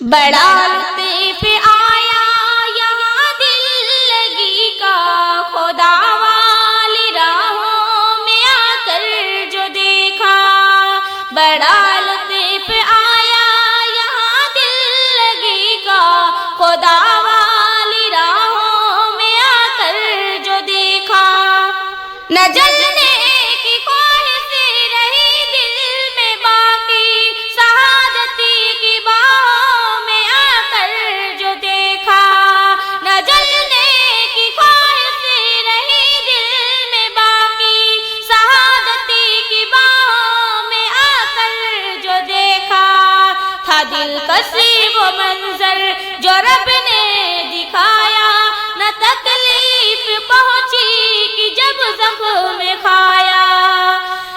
بڑا لطف آیا یہاں دل لگی کا، خدا والی راہوں میں آ کر جو دیکھا۔ بڑا لطف آیا یہاں دل لگی کا، خدا والی راہوں میں آ کر جو دیکھا۔ نہ جلنے کی خواہش رہی دل میں باقی، شہادتی کی باہوں میں آ کر جو دیکھا۔ نہ جلنے کی خواہش رہی دل میں باقی، شہادتی کی باہوں میں آ کر جو دیکھا۔ تھا دلکشی وہ منظر جو رب نے دکھایا، نہ تکلیف پہنچی کہ جب زخم کھایا۔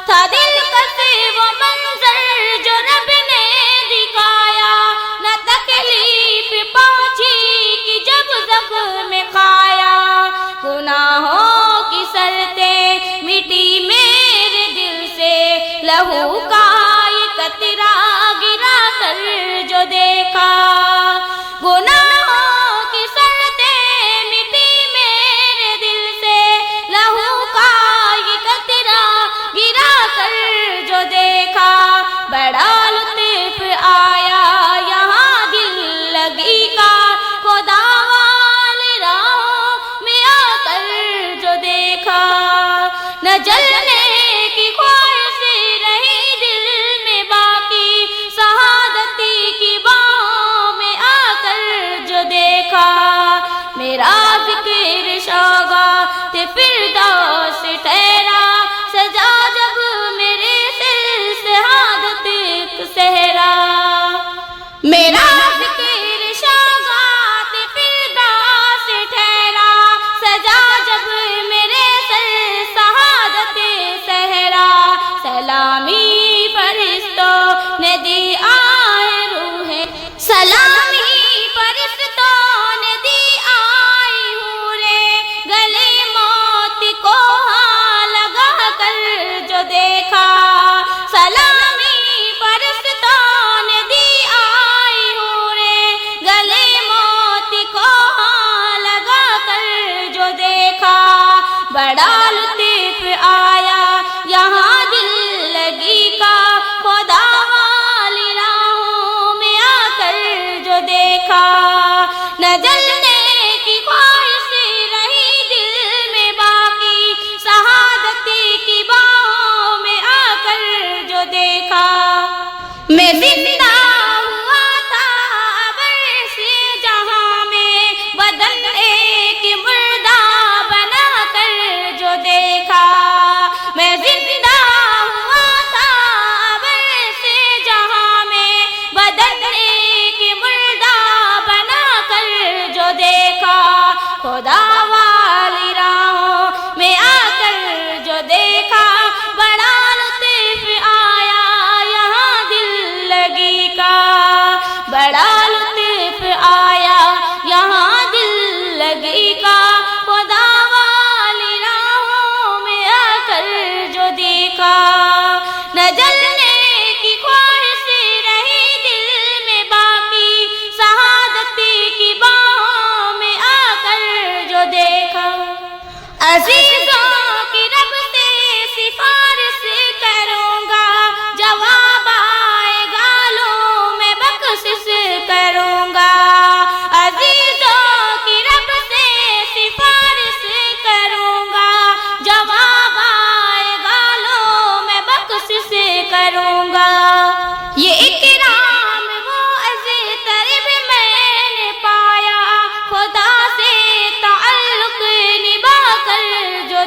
تھا دلکشی وہ منظر جو رب نے دکھایا، نہ تکلیف پہنچی کہ جب زخم کھایا۔ گناہوں کی سرتیں مٹی میرے دل سے، لہو کا ایک قطرہ گرا کر جو دیکھا۔ گناہوں کی سرتیں مٹی میرے دل سے، لہو کا ایک قطرہ گرا کر جو دیکھا۔ بڑا لطف آیا یہاں دل لگی کا، خدا والی راہوں میں آ کر جو دیکھا۔ نہ جلنے کی خواہش رہی دل میں باقی، شہادتی کی باہوں میں آ کر جو دیکھا۔ میرا ذکر شوقات فردوس ٹھہرا، سجا جب میرے دل سے شہادت ایک صحرا۔ میرا ذکر شوقات فردوس ٹھہرا، سجا جب میرے سر شہادت صحرا۔ سلامی فرشتوں نے دی آئے روح، سلامی فرشتوں نے دی آئی حورے، گلے موت کو ہاں لگا کر جو دیکھا۔ سلامی فرشتوں نے دی آئی حورے، گلے موت کو ہاں لگا کر جو دیکھا۔ بڑا لطف آیا یہاں دل لگی کا، خدا والی راہوں میں آ کر جو دیکھا۔ نہ جلنے کی خواہش رہی دل میں باقی، شہادتی کی باہوں میں آ کر جو دیکھا۔ میں زندہ ہوا تھا ابر سے جہاں میں، بدن ایک مردہ بنا کر جو دیکھا۔ میں زندہ ہوا تھا ابر سے جہاں میں، بدن ایک مردہ بنا کر جو دیکھا۔ خدا والی راہوں میں آ کر جو دیکھا۔ بڑا لطف آیا یہاں دل لگی کا، بڑا لطف آیا یہاں دل لگی کا، خدا والی راہوں میں آ کر جو دیکھا۔ نہ جلنے کی خواہش رہی دل میں باقی، شہادتی کی باہوں میں آ کر جو دیکھا۔ عزیزوں کی رب سے سفارش کروں گا، جواب آئے گا لو میں بخشش کروں گا۔ عزیزوں کی رب سے سفارش کروں گا، جواب آئے گا لو میں بخشش کروں گا۔ یہ اکرام وہ ازطرب میں نے پایا، خدا سے تعلق نبھا کر جو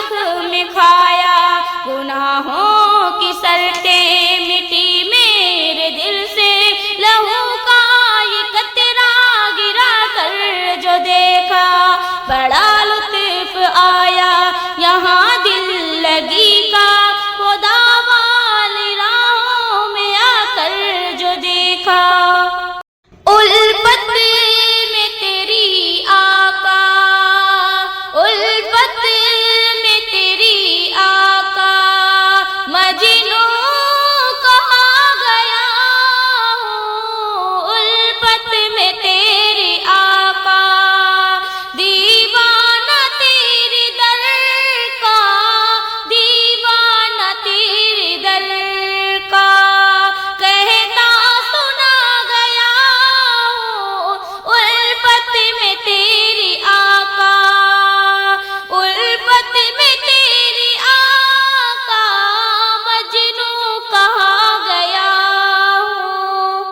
زخم کھایا، گناہوں کی سرتیں مٹی میرے دل سے، لہو کا یہ قطرہ گرا کر جو دیکھا، بڑا لطف آیا یہاں دل لگی کا، خدا والی راہوں میں آ کر جو دیکھا۔ الفت میں تیری آقا، الفت میں تیری آقا، مجنوں کہا گیا ہوں، الفت میں تیری آقا، دیوانہ تیری در کا، دیوانہ تیری در کا، کہتا سنا گیا ہوں، الفت میں تیری آقا، الفت میں تیری آقا، مجنوں کہا گیا ہوں۔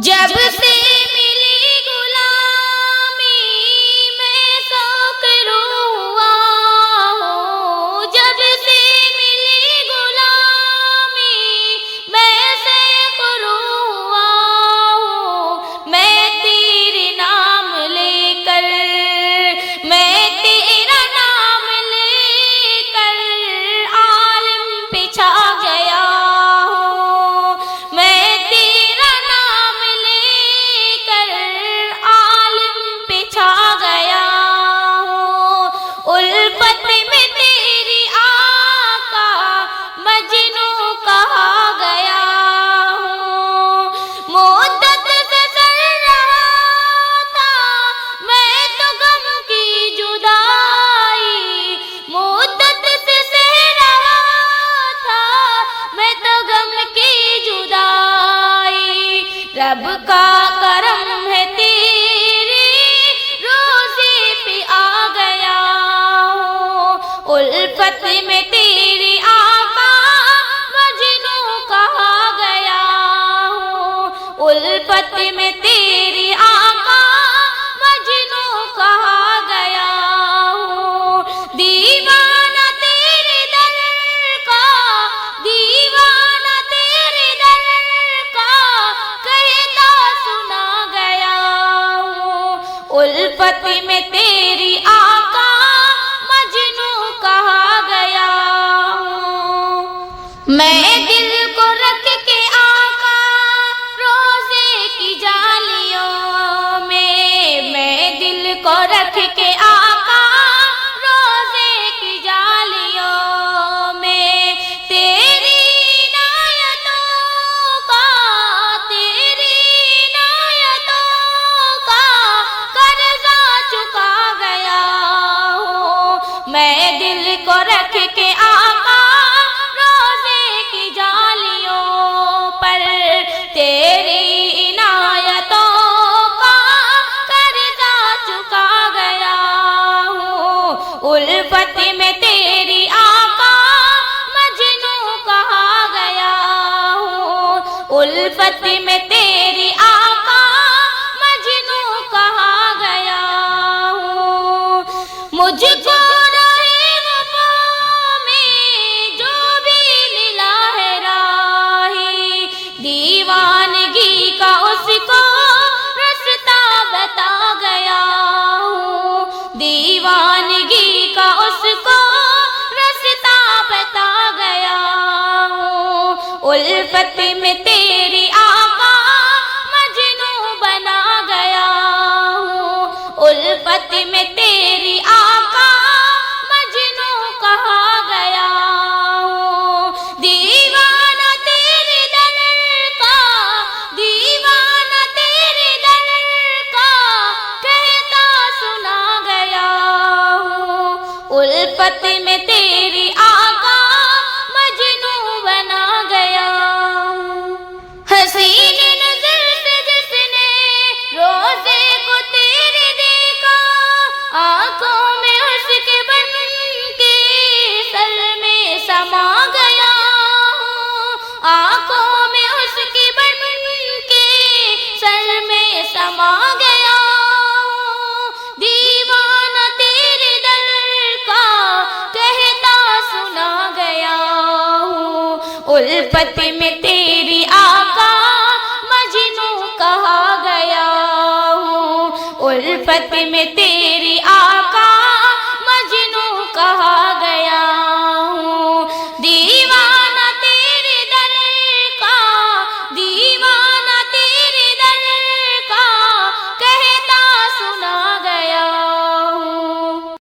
جب سے ملی غلامی میں سوکرو ہوا ہوں، جب سے ملی غلامی میں سوکرو ہوا ہوں، میں تیرے نام لے کر، میں تیرا نام لے کر عالم پہ چھا گیا ہوں، میں تیرا نام لے کر عالم پہ چھا گیا ہوں، الفت میں تیری آقا، مجنوں کہا گیا ہوں۔ مدت سے سر رہا تھا میں تو غم کی جدائی، مدت سے سہ رہا تھا میں تو غم کی جدائی، رب کا کرم ہے تیری روزے پہ آ گیا ہوں، الفت میں تیری آقا، مجنوں کہا گیا ہوں، الفت میں تیری آقا، مجنوں کہا گیا ہوں۔ دیوانہ تیرے در کا، دیوانہ تیرے در کا، کہتا سنا گیا ہوں، الفت میں تیری آقا، مجنوں کہا گیا ہوں۔ میں دل کو رکھ کے آقا روزے کی جالیوں میں دل کو رکھ کے آقا روزے کی جالیوں میں، تیری عنایتوں کا، تیری عنایتوں کا قرضہ چکا گیا ہوں، میں دل کو رکھ کے آقا روزے کی جالیوں پر، تیری عنایتوں کا قرضہ چکا گیا ہوں، الفت میں تیری آقا، مجنوں کہا گیا ہوں، الفت میں تیری آقا، مجنوں کہا گیا ہوں۔ مجھ کو رہے وفا میں جو بھی ملا ہے راہی، دیوانگی کا اس کو رستہ بتا گیا ہوں، دیوانگی کا اس کو رستہ بتا گیا ہوں، الفت میں تیری آقا، مجنوں بنا گیا ہوں، الفت میں تیری آقا، مجنوں کہا گیا ہوں۔ دیوانہ تیرے در کا، دیوانہ تیرے در کا، کہتا سنا گیا ہوں، الفت میں تیری آقا، مجنوں بنا گیا ہوں۔ حسین نظر سے جس نے روزے کو تیرے دیکھا، آنکھوں میں اس کے بن کے سر میں سما گیا ہوں، آنکھوں میں اس کے بن کے سر میں سما گیا ہوں، دیوانہ تیرے در کا، کہتا الفت میں تیری آقا مجنوں کہا گیا ہوں، الفت میں تیری آقا